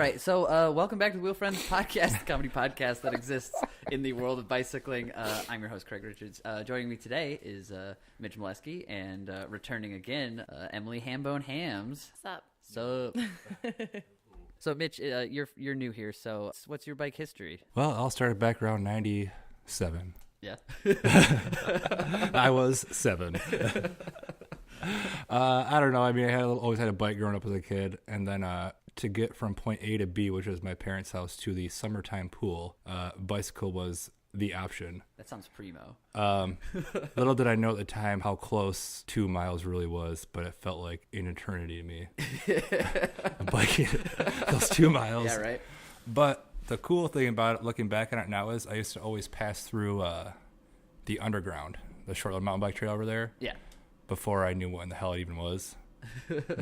right, so welcome back to the Wheel Friends podcast, the comedy podcast that exists in the world of bicycling. I'm your host, Craig Richards. Joining me today is Mitch Molesky, and returning again, Emily Hambone Hams. What's up? So, so Mitch, you're new here. So, what's your bike history? Well, I'll start back around 97. Yeah, I was 7. I don't know. I mean, always had a bike growing up as a kid, and then to get from point A to B, which was my parents' house, to the summertime pool, bicycle was the option. that sounds primo. Little did I know at the time how close 2 miles really was, but it felt like an eternity to me. Biking those 2 miles. Yeah, right. But the cool thing about it, looking back on it now, is I used to always pass through the underground, the short mountain bike trail over there. Yeah. Before I knew what in the hell it even was.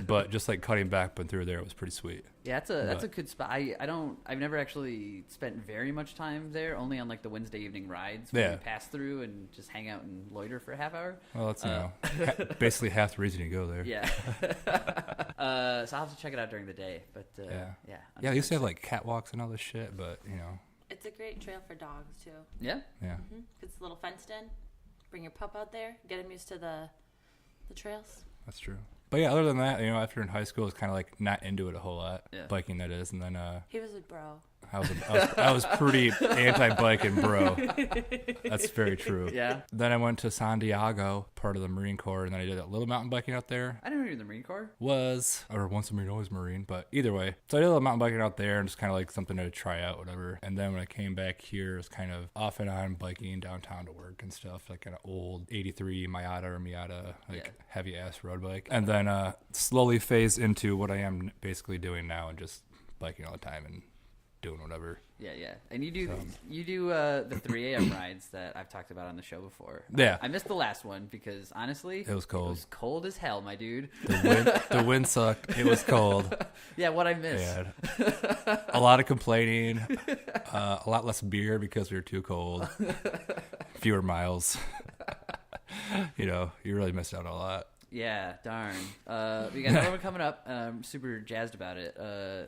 But just like cutting back but through there, it was pretty sweet. Yeah, that's a good spot. I've never actually spent very much time there, only on like the Wednesday evening rides where you pass through and just hang out and loiter for a half hour. Well, that's basically half the reason you go there. Yeah. So I'll have to check it out during the day. But yeah. I used to have like catwalks and all this shit, but It's a great trail for dogs too. Yeah. Yeah. It's a little fenced in. Bring your pup out there. Get him used to the trails. That's true. But yeah, other than that, after in high school, I was kind of like not into it a whole lot. Yeah. Biking, that is. And then He was a bro. I was pretty anti-biking, bro. That's very true. Yeah. Then I went to San Diego, part of the Marine Corps, and then I did a little mountain biking out there. I didn't know you were in the Marine Corps. Once a Marine, always Marine, but either way. So I did a little mountain biking out there and just kind of like something to try out, whatever. And then when I came back here, it was kind of off and on biking downtown to work and stuff, like an old 83 Miata, heavy ass road bike. And then slowly phased into what I am basically doing now and just biking all the time and doing whatever. Yeah. And you do the 3 a.m. rides that I've talked about on the show before. Yeah. I missed the last one because honestly, it was cold. It was cold as hell, my dude. The wind sucked. It was cold. Yeah, what I missed. Yeah. A lot of complaining. A lot less beer because we were too cold. Fewer miles. You really missed out on a lot. Yeah, darn. We got another one coming up. I'm super jazzed about it.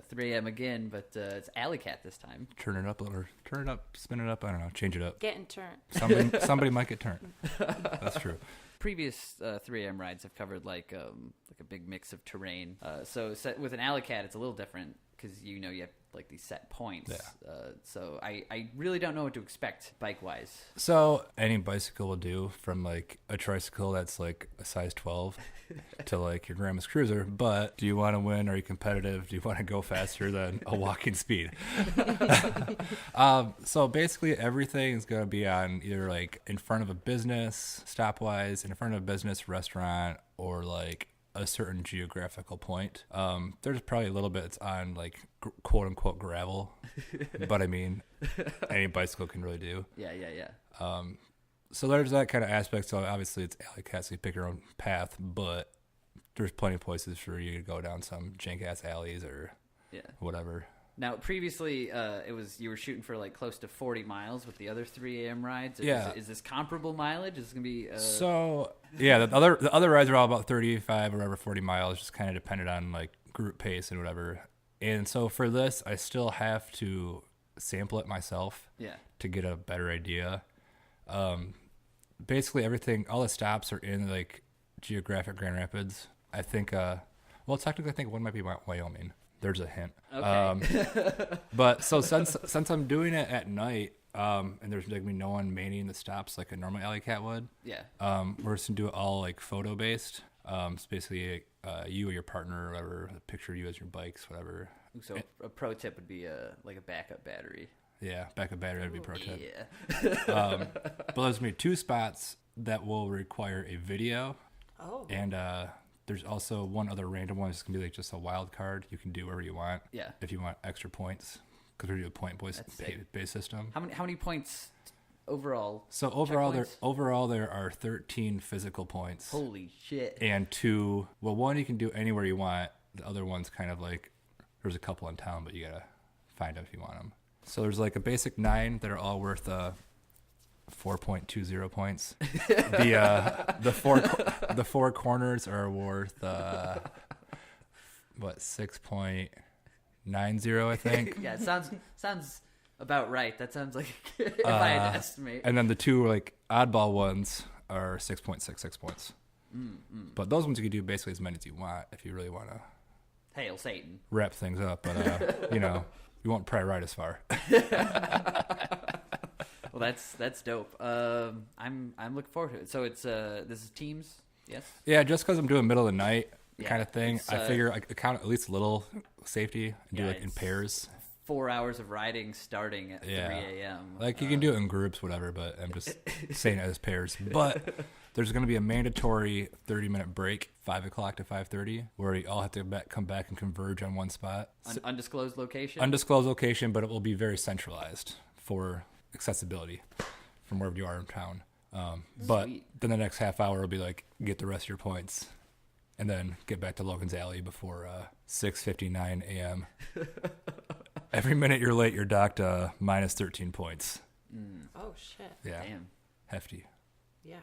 3 a.m. again, but it's Alley Cat this time. Turn it up a little. Turn it up, spin it up. I don't know. Change it up. Getting turned. Somebody might get turned. That's true. Previous 3 a.m. rides have covered like a big mix of terrain. So with an Alley Cat, it's a little different because you have like these set points. Yeah. So I really don't know what to expect bike wise. So any bicycle will do, from like a tricycle that's like a size 12 to like your grandma's cruiser. But do you want to win? Are you competitive? Do you want to go faster than a walking speed? So basically everything is going to be on either like in front of a business, stopwise, in front of a business, restaurant, or like a certain geographical point. There's probably a little bit on like quote unquote gravel, but I mean, any bicycle can really do. Yeah. So there's that kind of aspect. So obviously it's Alley Cat, so you pick your own path, but there's plenty of places for you to go down some jank ass alleys or whatever. Now, previously, you were shooting for like close to 40 miles with the other 3 a.m. rides. Is this comparable mileage? Is it gonna be? So yeah, the other rides are all about 35 or whatever, 40 miles, just kind of dependent on like group pace and whatever. And so for this, I still have to sample it myself. Yeah. To get a better idea. Basically everything, all the stops are in like geographic Grand Rapids. I think. Technically, I think one might be Wyoming. There's a hint. Okay. But so since I'm doing it at night, and there's like no one manning the stops like a normal Alley Cat would. Yeah. We're just gonna do it all like photo based. It's basically you or your partner or whatever, a picture of you as your bikes, whatever. So a pro tip would be like a backup battery. Yeah, backup battery would be pro tip. Yeah. But there's gonna be 2 spots that will require a video. Oh. And there's also one other random one. It's going to be like just a wild card. You can do whatever you want. Yeah. If you want extra points, because we're doing a point-based system. How many points overall? So overall there are 13 physical points. Holy shit. And 2, one you can do anywhere you want. The other one's kind of like, there's a couple in town, but you got to find out if you want them. So there's like a basic 9 that are all worth 4.20 points. The 4 corners are worth 6.9 9.0, I think. Yeah, it sounds about right. That sounds like if I had to estimate. And then the two like oddball ones are 6.66 points. But those ones you can do basically as many as you want if you really want to Hail Satan. wrap things up. But you won't probably ride as far. Well, that's dope. I'm looking forward to it. So it's this is teams, yes? Yeah, just because I'm doing middle of the night Yeah, kind of thing, it's, I figure I count at least a little safety and do Yeah, like in it's pairs. 4 hours of riding starting at 3 a.m. Like you can do it in groups, whatever, but I'm just saying it as pairs. But there's going to be a mandatory 30-minute break, 5 o'clock to 5:30, where you all have to come back and converge on one spot. Undisclosed location? Undisclosed location, but it will be very centralized for accessibility from wherever you are in town. But Sweet. then the next half hour will be like, get the rest of your points, and then get back to Logan's Alley before 6:59 a.m. Every minute you're late, you're docked minus 13 points. Oh shit. Yeah, Damn. hefty. Yeah.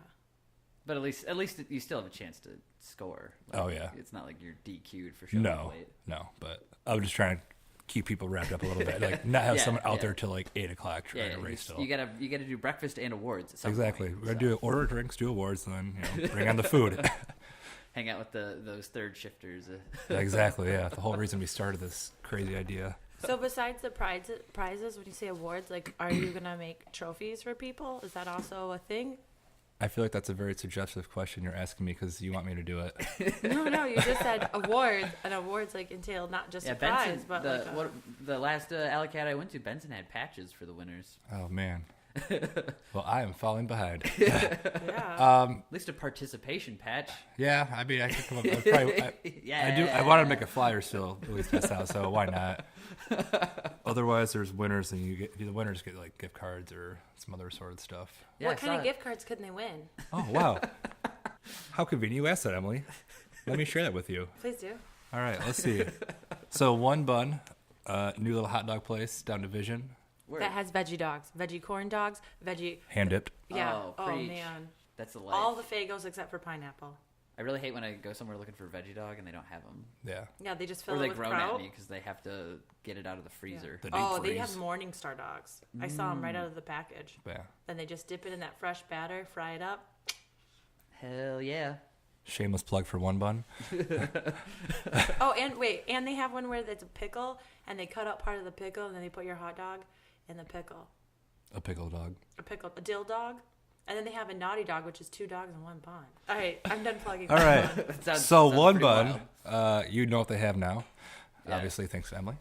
But at least you still have a chance to score. Like, Oh, yeah. It's not like you're DQ'd for showing up late. No, but I was just trying to keep people wrapped up a little bit, like not have Yeah, someone out yeah. there till like 8 o'clock trying to race still. You gotta do breakfast and awards. At some Exactly. point, We're gonna so. do order drinks, do awards, and then bring on the food. Hang out with those third shifters. Exactly. Yeah, the whole reason we started this crazy idea. So besides the prizes, when you say awards, like, are you gonna make trophies for people? Is that also a thing? I feel like that's a very suggestive question you're asking me because you want me to do it. No, you just said awards, and awards like entail not just a prize, Benson. but The last Alley Cat I went to, Benson had patches for the winners. Oh man. Well, I am falling behind. yeah. At least a participation patch. Yeah, I mean, I could come up. I want to make a flyer still, at least test out. So why not? Otherwise, there's winners, and the winners get like gift cards or some other sort of stuff. Yeah, What kind of gift cards couldn't they win? Oh wow, how convenient you asked that, Emily. Let me share that with you. Please do. All right, let's see. So One Bun, new little hot dog place down Division, Word. That has veggie dogs, veggie corn dogs, veggie. hand dipped. Yeah. Oh, Oh, preach. man. That's the life. All the Fagos except for pineapple. I really hate when I go somewhere looking for a veggie dog and they don't have them. Yeah, Yeah, they just Or fill they it with groan kraut. at me because they have to get it out of the freezer. the deep Oh, they freeze. have Morningstar dogs. I saw them right out of the package. Yeah, Then they just dip it in that fresh batter, fry it up. Hell yeah. shameless plug for One Bun. Oh, and wait, and they have one where it's a pickle, and they cut out part of the pickle, and then they put your hot dog in the pickle. A pickle dog. A dill dog. And then they have a naughty dog, which is 2 dogs in 1 bun. All right, I'm done plugging. All right. Sounds One pretty Bun, wild. you know what they have now. Yeah. Obviously, thanks to Emily.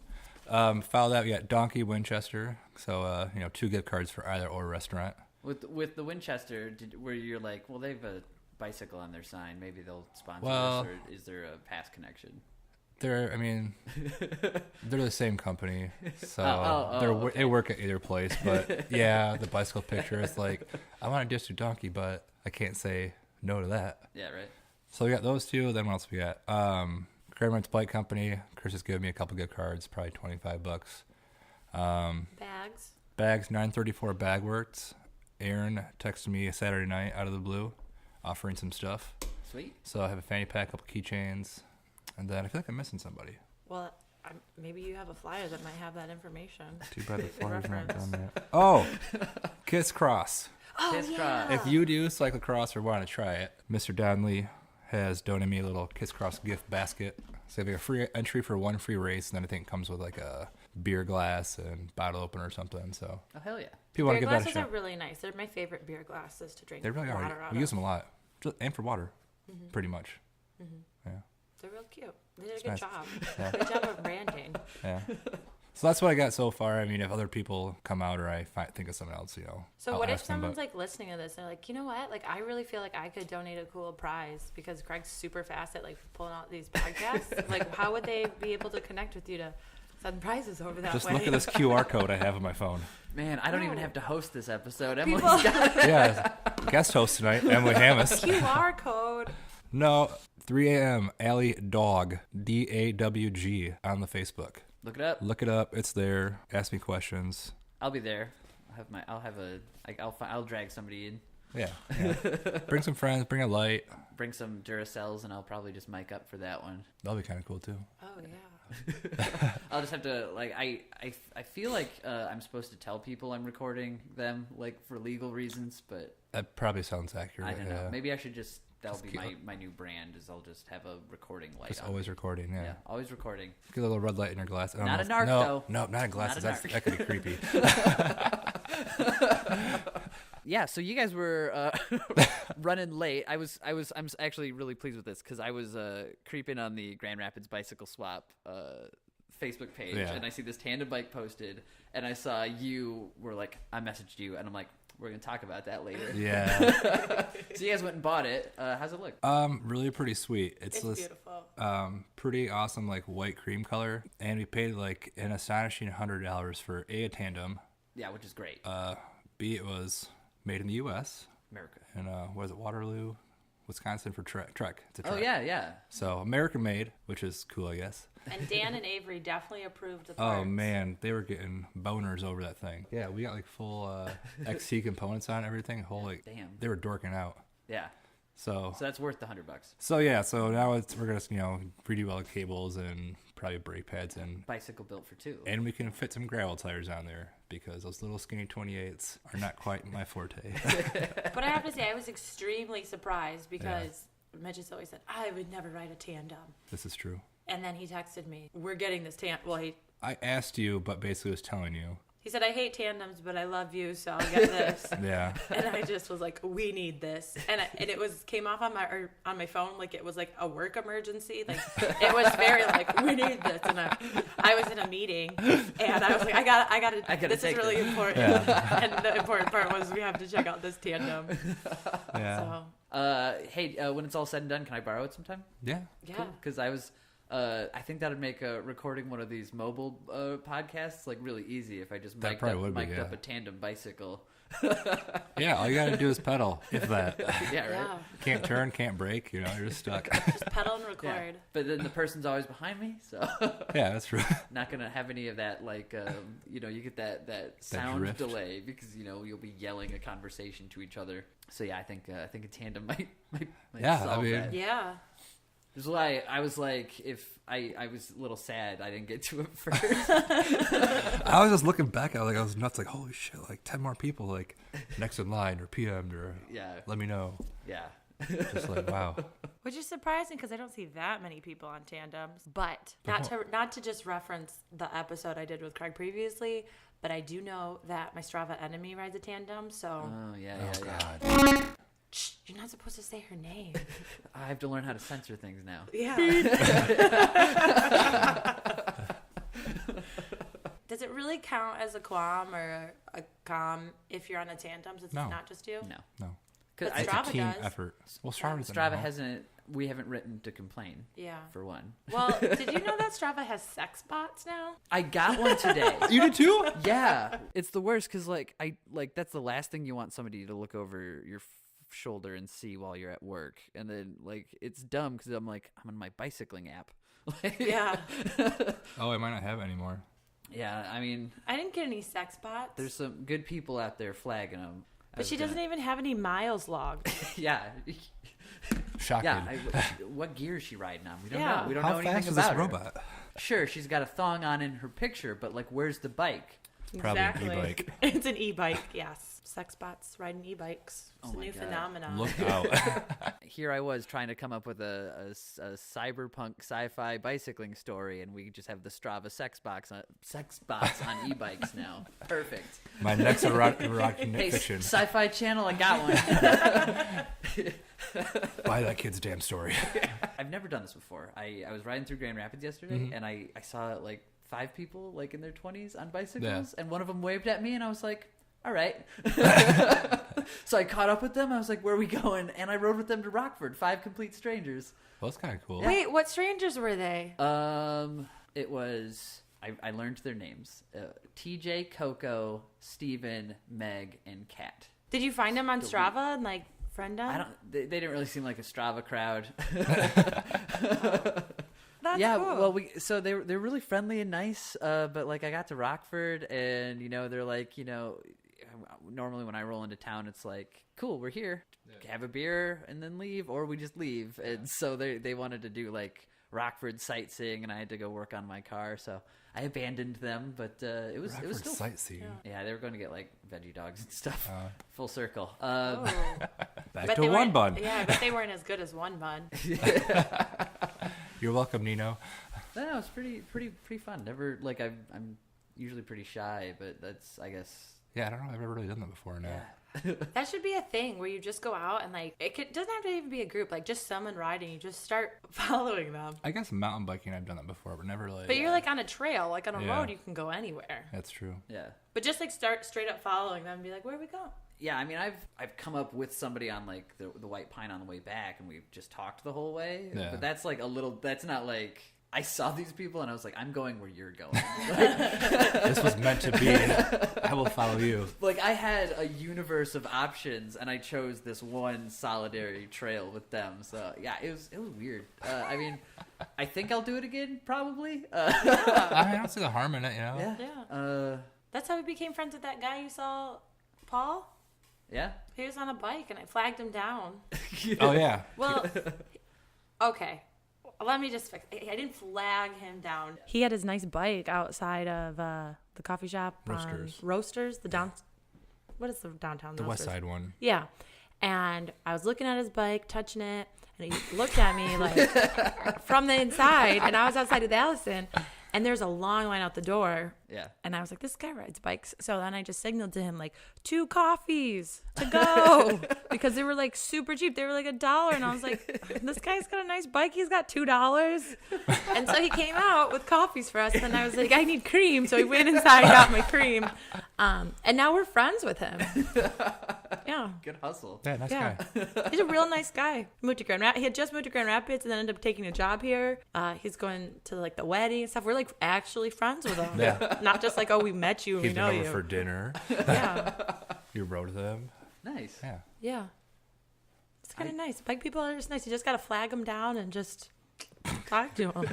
Follow that, we got Donkey Winchester. So, 2 gift cards for either or restaurant. With the Winchester, where you're like, well, they have a bicycle on their sign. Maybe they'll sponsor Well- us, or is there a past connection? They're the same company, so okay. they work at either place. But yeah, the bicycle picture is like, I want to just do Donkey, but I can't say no to that. Yeah, right. So we got those 2. Then what else we got? Cramer's Bike Company. Chris has given me a couple gift cards, probably $25. Bags. Bags, 934 Bagworks. Aaron texted me Saturday night out of the blue, offering some stuff. Sweet. So I have a fanny pack, a couple keychains, and then I feel like I'm missing somebody. Well, maybe you have a flyer that might have that information. Too bad the flyer's not Reference. done yet. Oh, Kiss Cross. Oh, Kiss yeah. Cross. If you do cyclocross or want to try it, Mr. Donnelly has donated me a little Kiss Cross gift basket. So you have a free entry for 1 free race, and then I think it comes with like a beer glass and bottle opener or something. So Oh, hell yeah. people want Beer to give that a glasses shot. are really nice. They're my favorite beer glasses to drink They really water are. out We use of. them a lot, and for water, pretty much. Yeah. They're real cute. They did a It's good nice. job. Yeah. Good job of branding. Yeah. So that's what I got so far. I mean, if other people come out or I think of someone else, So I'll what if ask them, someone's but- like listening to this and they're like, you know what? Like, I really feel like I could donate a cool prize because Greg's super fast at like pulling out these podcasts. Like, how would they be able to connect with you to send prizes over that just way? look at this QR code I have on my phone. Man, I don't even No. have to host this episode. People- Emily's got it. Yeah, guest host tonight, Emily Hammis. QR code. No, 3 a.m. Alley Dawg, DAWG on the Facebook. Look it up. Look it up. It's there. Ask me questions. I'll be there. I'll drag somebody in. Yeah. Bring some friends. Bring a light. Bring some Duracells, and I'll probably just mic up for that one. That'll be kind of cool too. Oh, yeah. I'll just have to like I feel like I'm supposed to tell people I'm recording them like for legal reasons, but That probably sounds accurate. I don't know. Yeah. Maybe I should just that'll Just be my new brand is I'll just have a recording light. Just on always me. recording. Yeah. Yeah, always recording. Get a little red light in your glass. Not a narc, though. No, not in glasses. Not a narc. That could be creepy. Yeah, so you guys were running late. I'm actually really pleased with this because I was creeping on the Grand Rapids Bicycle Swap Facebook page, and I see this tandem bike posted, and I saw you were like, I messaged you, and I'm like, we're gonna talk about that later. Yeah. So you guys went and bought it. How's it look? Really pretty sweet. It's this beautiful. pretty awesome like white cream color, and we paid like an astonishing $100 for a tandem. Yeah, which is great. B, it was made in the U.S. America. And was it Waterloo, Wisconsin for Trek? It's a Trek. Oh yeah. So American made, which is cool, I guess. And Dan and Avery definitely approved the parts. Oh man, they were getting boners over that thing. Yeah, we got like full XT components on everything. Holy, Damn. they were dorking out. Yeah. So that's worth the $100. So yeah, so now we're gonna redo all the cables and probably brake pads and Bicycle built for two. and we can fit some gravel tires on there because those little skinny 28s are not quite my forte. But I have to say, I was extremely surprised because Mitch has always said, I would never ride a tandem. This is true. And then he texted me, we're getting this tandem. Well, I asked you, but basically was telling you. he said, I hate tandems, but I love you, so I'll get this. Yeah. And I just was like, we need this. And it came off on my phone like it was like a work emergency. Like it was very like, we need this. And I was in a meeting and I was like, I gotta this is really important. Yeah. And the important part was we have to check out this tandem. Yeah. So Hey, when it's all said and done, can I borrow it sometime? Yeah. yeah. Because I think that would make recording one of these mobile podcasts like really easy if I just mic'd up a tandem bicycle. Yeah, all you gotta do is pedal, if that. Yeah, right. Yeah. Can't turn, can't brake, you're just stuck. Just pedal and record. Yeah. But then the person's always behind me, so Yeah, that's true. not gonna have any of that like you get that sound drift. delay because you'll be yelling a conversation to each other. So yeah, I think a tandem might Yeah, solve I mean- that. Yeah. This is why I was like, if I was a little sad I didn't get to it first. I was just looking back at it, like I was nuts, like holy shit, like 10 more people like next in line or PM'd or Yeah. let me know. Yeah. Just like wow. Which is surprising because I don't see that many people on tandems. But not to just reference the episode I did with Craig previously, but I do know that my Strava enemy rides a tandem. So Oh yeah. God. shh, you're not supposed to say her name. I have to learn how to censor things now. Yeah. Does it really count as a qualm or a com if you're on a tandem? It's No. not just you. No. But I- It's Strava a team does. effort. Well, Strava Strava we haven't written to complain Yeah. for one. Well, did you know that Strava has sex bots now? I got one today. You did too? Yeah. It's the worst because that's the last thing you want somebody to look over your shoulder and see while you're at work. And then it's dumb because I'm on my bicycling app. Yeah. Oh, I might not have it anymore. Yeah, I mean, I didn't get any sex bots. there's some good people out there flagging them. But she doesn't even have any miles logged. Yeah. Shocking. Yeah. What gear is she riding on? We don't Yeah. know. We don't How know anything fast is about this her. robot? Sure, she's got a thong on in her picture, but where's the bike? Probably an e-bike. It's an e-bike, yes. Sex bots riding e-bikes. It's Oh a my new God. phenomenon. Look out. Here I was trying to come up with a cyberpunk sci-fi bicycling story, and we just have the Strava sex bots on e-bikes now. Perfect. My next erotic Hey, fiction. Sci-Fi Channel, I got one. Buy that kid's damn story. I've never done this before. I was riding through Grand Rapids yesterday, and I saw 5 people in their 20s on bicycles, and one of them waved at me, and I was like, all right. So I caught up with them. I was like, where are we going? And I rode with them to Rockford, 5 complete strangers. Well, that's kind of cool. Wait, what strangers were they? It was, I learned their names. TJ, Coco, Steven, Meg, and Kat. Did you find them on Strava and friend them? They didn't really seem like a Strava crowd. That's Yeah, cool. well, they're really friendly and nice. But I got to Rockford, and they're normally when I roll into town, it's cool, we're here, have a beer, and then leave, or we just leave. And so they wanted to do Rockford sightseeing, and I had to go work on my car, so I abandoned them. But it was still sightseeing. Yeah, they were going to get like veggie dogs and stuff. Full circle. Back to one bun. Yeah, but they weren't as good as one bun. You're welcome, Nino. No, it's pretty fun. Never like I'm usually pretty shy, but that's I guess. Yeah, I don't know if I've ever really done that before. No. Yeah. That should be a thing where you just go out and like doesn't have to even be a group, like just someone riding, you just start following them. I guess mountain biking I've done that before, but never like. But you're like on a trail, like on a Yeah. road, you can go anywhere. That's true. Yeah. But just like start straight up following them and be like, where do we go? Yeah, I mean, I've come up with somebody on like the White Pine on the way back, and we've just talked the whole way. Yeah. But that's like that's not like I saw these people and I was like, I'm going where you're going. This was meant to be. I will follow you. Like I had a universe of options, and I chose this one solitary trail with them. So yeah, it was weird. I mean, I think I'll do it again probably. I don't see the harm in it, you know. Yeah. Yeah. That's how we became friends with that guy you saw, Paul. Yeah. He was on a bike and I flagged him down. Oh yeah. Well, okay. Let me just fix. I didn't flag him down. He had his nice bike outside of the coffee shop. Roasters. What is the downtown? The Roasters? West Side one. Yeah. And I was looking at his bike, touching it, and he looked at me like from the inside. And I was outside with Allison, and there's a long line out the door. Yeah. And I was like, this guy rides bikes. So then I just signaled to him, like, 2 coffees to go. Because they were, like, super cheap. They were, like, $1. And I was like, this guy's got a nice bike. He's got $2. And so he came out with coffees for us. And then I was like, I need cream. So he went inside and got my cream. And now we're friends with him. Yeah. Good hustle. Yeah, nice Yeah. guy. He's a real nice guy. Moved to Grand Rapids. He had just moved to Grand Rapids and then ended up taking a job here. He's going to, like, the wedding and stuff. We're, like, actually friends with him. Yeah. Not just like, oh, we met you and He's we been know over you. for dinner. Yeah. You rode them. Nice. Yeah. Yeah. It's kind of nice. Bike people are just nice. You just got to flag them down and just talk to them.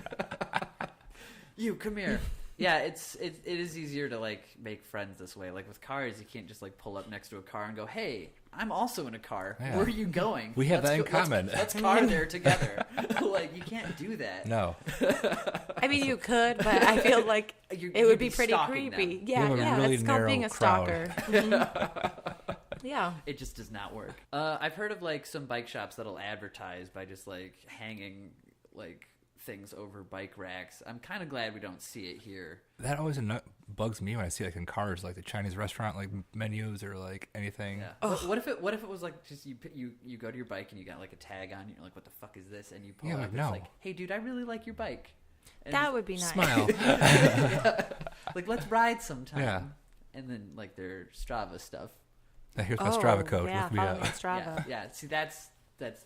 You come here. Yeah, it is easier to like make friends this way. Like with cars, you can't just like pull up next to a car and go, "Hey, I'm also in a car. Yeah. Where are you going? We have that in common." Let's car there together." Like you can't do that. No. I mean, you could, but I feel like You'd it would be be pretty stalking creepy. them. Yeah, You have a yeah. really That's called being a narrow crowd. stalker. Mhm. Yeah. It just does not work. I've heard of like some bike shops that'll advertise by just like hanging like things over bike racks. I'm kind of glad we don't see it here. That always bugs me when I see like in cars, like the Chinese restaurant like menus or like anything. Yeah. What if it was like just you go to your bike and you got like a tag on, you're like, what the fuck is this? And you pull Yeah, up, like, it's no. like, hey dude, I really like your bike. And That would be nice. Smile. like let's ride sometime. Yeah. And then like their Strava stuff. Here's my Strava code. Yeah, Look me follow up. me on Strava. Yeah. See, that's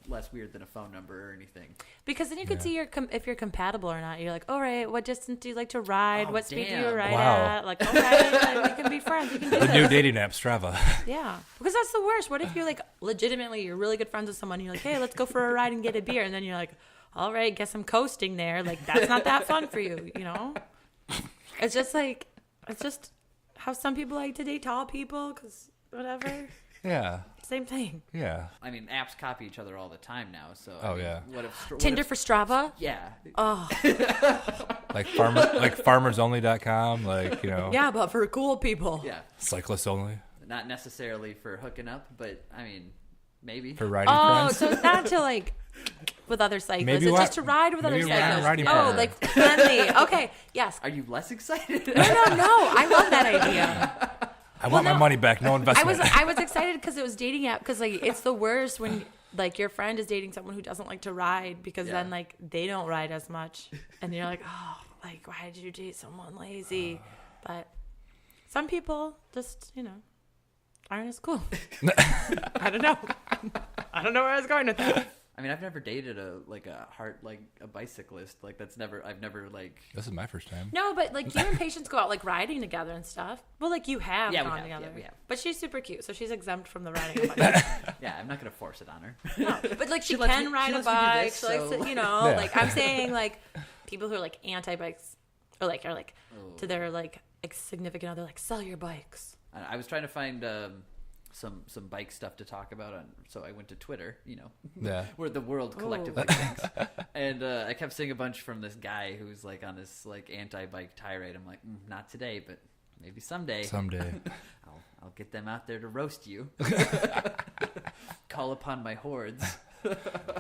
less weird than a phone number or anything. Because then you could Yeah. see if you're compatible or not. You're like, all right, what distance do you like to ride? Oh, what speed do damn. you ride Wow. at? Like, all right, like, we can be friends. We can do The this. new dating app, Strava. Yeah, because that's the worst. What if you're like legitimately you're really good friends with someone? And you're like, hey, let's go for a ride and get a beer, and then you're like, all right, guess I'm coasting there. Like that's not that fun for you, you know? It's just how some people like to date tall people because whatever. Yeah. Same thing. Yeah. I mean, apps copy each other all the time now. So Oh, I mean, yeah. what Tinder if, for Strava. yeah. Oh, Like farmersonly.com, like, you know, yeah, but for cool people. Yeah. cyclists only Not necessarily for hooking up, but I mean, maybe. for riding Oh, friends. so it's not to like with other cyclists. Maybe It's what- just to ride with other maybe ride- cyclists. riding Oh, partner. like friendly. Okay, yes. Are you less excited? No. I love that idea. I want my no. money back. No investment. I was excited because it was dating app because like it's the worst when like your friend is dating someone who doesn't like to ride because Yeah. then like they don't ride as much and you're like, oh, like why did you date someone lazy? But some people just aren't as cool. I don't know. I don't know where I was going with that. I mean, I've never dated a bicyclist. Like I've never like. This is my first time. No, but like you and Patience go out like riding together and stuff. Well, like you have Yeah, we gone have. together. Yeah, we have. But she's super cute, so she's exempt from the riding a bike. Yeah, I'm not gonna force it on her. No, but like she lets can me- ride she a lets me do bike. this, She likes so- to, Yeah. like I'm saying, like people who are like anti-bikes or like are like Oh. to their like significant other, like sell your bikes. I was trying to find some bike stuff to talk about, so I went to Twitter, Yeah. where the world collectively thinks. And I kept seeing a bunch from this guy who's like on this like anti-bike tirade. I'm like, not today, but maybe someday. Someday. I'll get them out there to roast you. Call upon my hordes.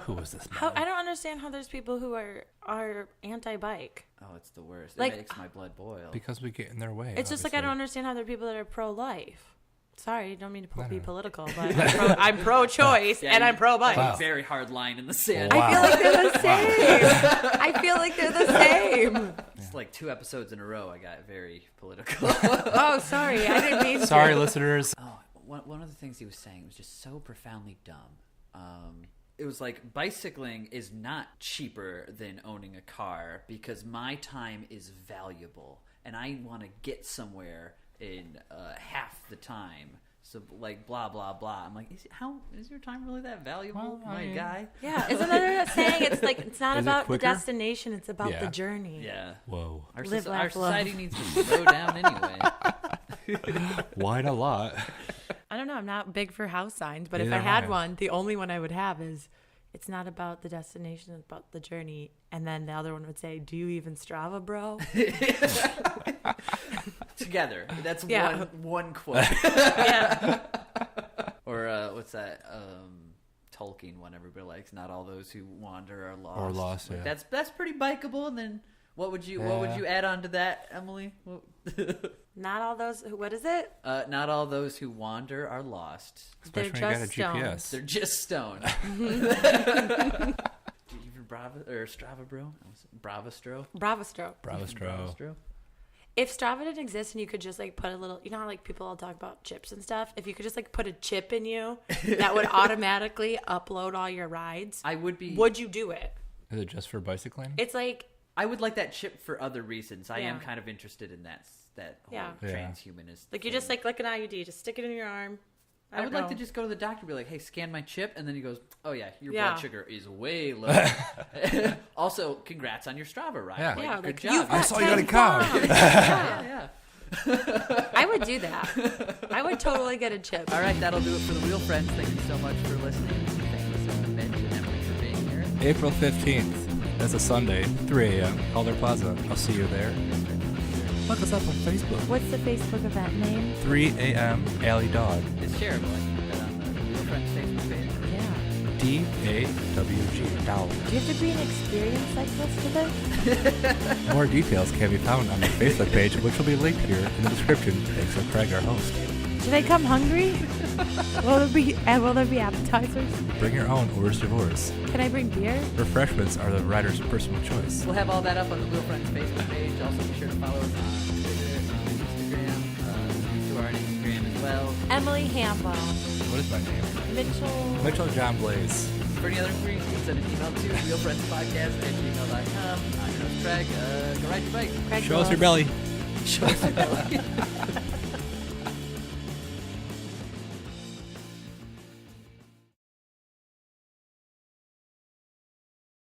Who was this man? I don't understand how there's people who are anti-bike. Oh, it's the worst. Like, it makes my blood boil. Because we get in their way. It's just like I obviously. don't understand how there are people that are pro-life. Sorry, I don't mean to be political, but I'm pro-choice and I'm pro-bike. Wow. Very hard line in the sand. Wow. I feel like they're the same. I feel like they're the same. It's like 2 episodes in a row I got very political. Oh, sorry. I didn't mean to. Sorry, listeners. Oh, one of the things he was saying was just so profoundly dumb. It was like, bicycling is not cheaper than owning a car because my time is valuable and I want to get somewhere in half the time. So like blah blah blah. I'm like, is your time really that valuable, Well, I mean, guy? Yeah, isn't that saying it's like it's not Is it about the quicker? destination, it's about Yeah. the journey. Yeah. Whoa. Our, Live, our laugh, love. society needs to slow down anyway. Wine a lot. I don't know. I'm not big for house signs, but if Neither I had am I. one, the only one I would have is it's not about the destination, it's about the journey. And then the other one would say, do you even Strava, bro? Together. That's Yeah. one quote. Yeah. Or what's that? Tolkien one everybody likes. Not all those who wander are lost. Or lost, Like, yeah. that's pretty bikeable. And then what would you add on to that, Emily? Not all those. What is it? Not all those who wander are lost. Especially They're when you got a just GPS. They're just stoned. Do you even Brava or Strava, bro? Bravastro. Bravastro. Bravastro. If Strava didn't exist and you could just like put a little, you know how like people all talk about chips and stuff? If you could just like put a chip in you that would automatically upload all your rides, I would be. would you do it? Is it just for bicycling? It's like, I would like that chip for other reasons. I am Yeah. kind of interested in that whole Yeah. Yeah. transhumanist. like you thing. just like an IUD, just stick it in your arm. I would don't like to know. just go to the doctor and be like, hey, scan my chip. And then he goes, oh, yeah, your Yeah. blood sugar is way low. Also, congrats on your Strava ride. Yeah. Like, Yeah, good like, job. you've I got saw you got a 10 car. pounds. Yeah. I would do that. I would totally get a chip. All right, that'll do it for the Wheel Friends. Thank you so much for listening. Thanks, Mitch and Emily, for being here. April 15th. That's a Sunday, 3 a.m. Calder Plaza. I'll see you there. Look us up on Facebook. What's the Facebook event name? 3 a.m. Alley Dog. It's shareable. I can put that on the Wheel Friends Facebook page. Yeah. DAWG. Dawg. Do you have to be an experienced cyclist for this? More details can be found on the Facebook page, which will be linked here in the description. Thanks to Craig, our host. Should I come hungry? Will there be appetizers? Bring your own or divorce. Can I bring beer? Refreshments are the rider's personal choice. We'll have all that up on the Wheel Friends Facebook page. Also, be sure to follow us on Twitter and Instagram. To our Instagram as well. Emily Hambo. What is my name? Mitchell. John Blaze. For any other inquiries, you can send an email to wheelfriendspodcast@gmail.com. I'm your host, Craig. Go ride your bike. Craig Show us your Willis. belly. Show us your belly.